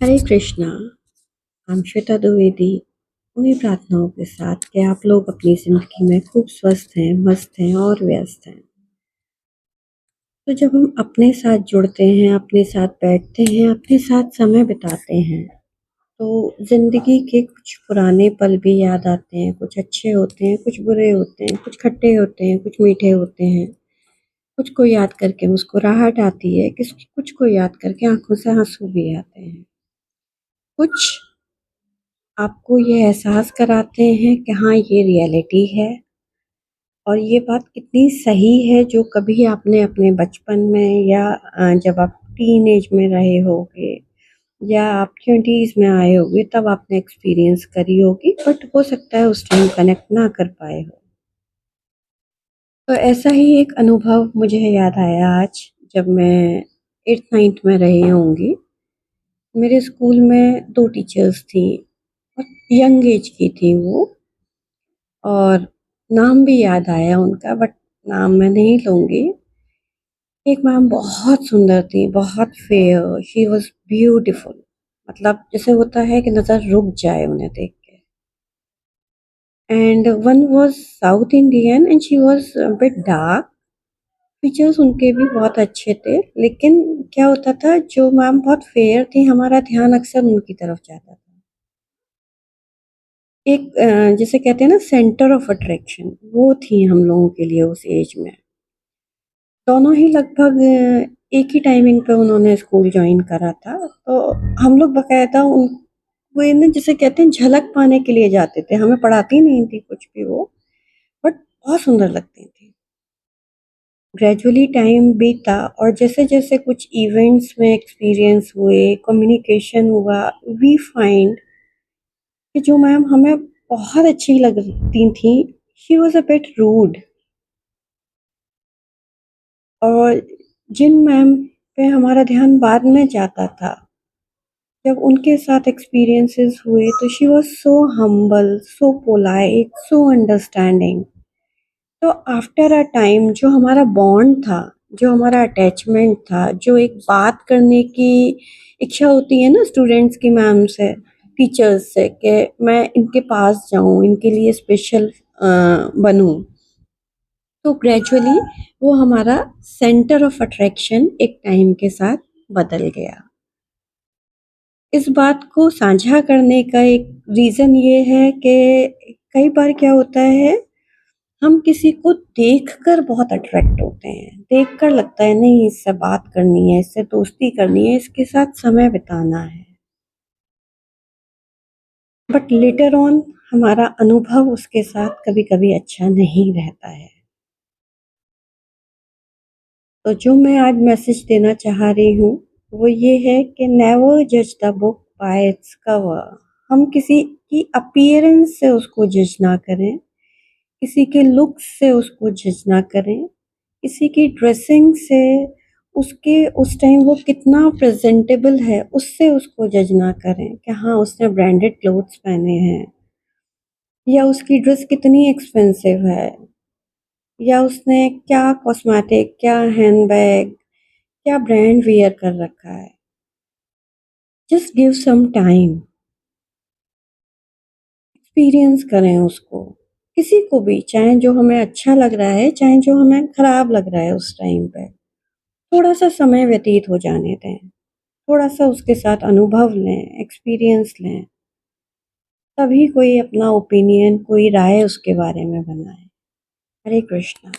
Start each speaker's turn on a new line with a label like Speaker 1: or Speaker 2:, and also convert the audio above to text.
Speaker 1: हरे कृष्णा। हम श्वेता द्विवेदी। पूरी प्रार्थनाओं के साथ कि आप लोग अपनी ज़िंदगी में खूब स्वस्थ हैं, मस्त हैं और व्यस्त हैं। तो जब हम अपने साथ जुड़ते हैं, अपने साथ बैठते हैं, अपने साथ समय बिताते हैं, तो ज़िंदगी के कुछ पुराने पल भी याद आते हैं। कुछ अच्छे होते हैं, कुछ बुरे होते हैं, कुछ खट्टे होते हैं, कुछ मीठे होते हैं। कुछ को याद करके मुस्कुराहट आती है, कुछ को याद करके आँखों से आँसू भी आते हैं। कुछ आपको ये एहसास कराते हैं कि हाँ, ये रियलिटी है और ये बात कितनी सही है जो कभी आपने अपने बचपन में या जब आप टीनेज में रहे होगे या आप 20s में आए होगे तब आपने एक्सपीरियंस करी होगी, बट हो सकता है उस टाइम कनेक्ट ना कर पाए हो। तो ऐसा ही एक अनुभव मुझे याद आया आज, जब मैं 8th-9th में रही होंगी। मेरे स्कूल में 2 टीचर्स थी और यंग एज की थी वो, और नाम भी याद आया उनका, बट नाम मैं नहीं लूँगी। एक मैम बहुत सुंदर थी, बहुत फेयर, शी वाज़ ब्यूटीफुल। मतलब जैसे होता है कि नज़र रुक जाए उन्हें देख के। And one was south Indian and she was bit dark. Features उनके भी बहुत अच्छे थे, लेकिन क्या होता था, जो मैम बहुत फेयर थी, हमारा ध्यान अक्सर उनकी तरफ जाता था। एक जिसे कहते हैं ना सेंटर ऑफ अट्रैक्शन, वो थी हम लोगों के लिए उस एज में। दोनों ही लगभग एक ही टाइमिंग पे उन्होंने स्कूल जॉइन करा था, तो हम लोग बाकायदा उन वो ना जिसे कहते हैं झलक पाने के लिए जाते थे। हमें पढ़ाती नहीं थी कुछ भी वो, बट बहुत सुंदर लगती थी। ग्रेजुअली टाइम बीता और जैसे-जैसे कुछ इवेंट्स में एक्सपीरियंस हुए, कम्युनिकेशन हुआ, वी फाइंड कि जो मैम हमें बहुत अच्छी लगती थी, she was a bit rude. और जिन मैम पे हमारा ध्यान बाद में जाता था, जब उनके साथ एक्सपीरियंसेस हुए, तो she was so humble, so polite, so understanding. तो आफ्टर अ टाइम जो हमारा बॉन्ड था, जो हमारा अटैचमेंट था, जो एक बात करने की इच्छा होती है ना स्टूडेंट्स की मैम से, टीचर्स से, कि मैं इनके पास जाऊँ, इनके लिए स्पेशल बनूँ। तो ग्रेजुअली वो हमारा सेंटर ऑफ अट्रैक्शन एक टाइम के साथ बदल गया। इस बात को साझा करने का एक रीज़न ये है कि कई बार क्या होता है, हम किसी को देखकर बहुत अट्रैक्ट होते हैं। देखकर लगता है नहीं, इससे बात करनी है, इससे दोस्ती करनी है, इसके साथ समय बिताना है। बट लेटर ऑन हमारा अनुभव उसके साथ कभी-कभी अच्छा नहीं रहता है। तो जो मैं आज मैसेज देना चाह रही हूँ, वो ये है कि नेवर जज the book by its cover. हम किसी की अपीयरेंस से उसको जज ना करें, किसी के लुक्स से उसको जज ना करें, किसी की ड्रेसिंग से, उसके उस टाइम वो कितना प्रेज़ेंटेबल है, उससे उसको जज ना करें कि हाँ, उसने ब्रांडेड क्लोथ्स पहने हैं या उसकी ड्रेस कितनी एक्सपेंसिव है या उसने क्या कॉस्मेटिक, क्या हैंडबैग, क्या ब्रांड वियर कर रखा है। Just give some time, experience करें उसको। किसी को भी, चाहे जो हमें अच्छा लग रहा है, चाहे जो हमें खराब लग रहा है उस टाइम पे, थोड़ा-सा समय व्यतीत हो जाने दें। थोड़ा-सा उसके साथ अनुभव लें, एक्सपीरियंस लें, तभी कोई अपना ओपिनियन, कोई राय उसके बारे में बनाए। हरे कृष्णा।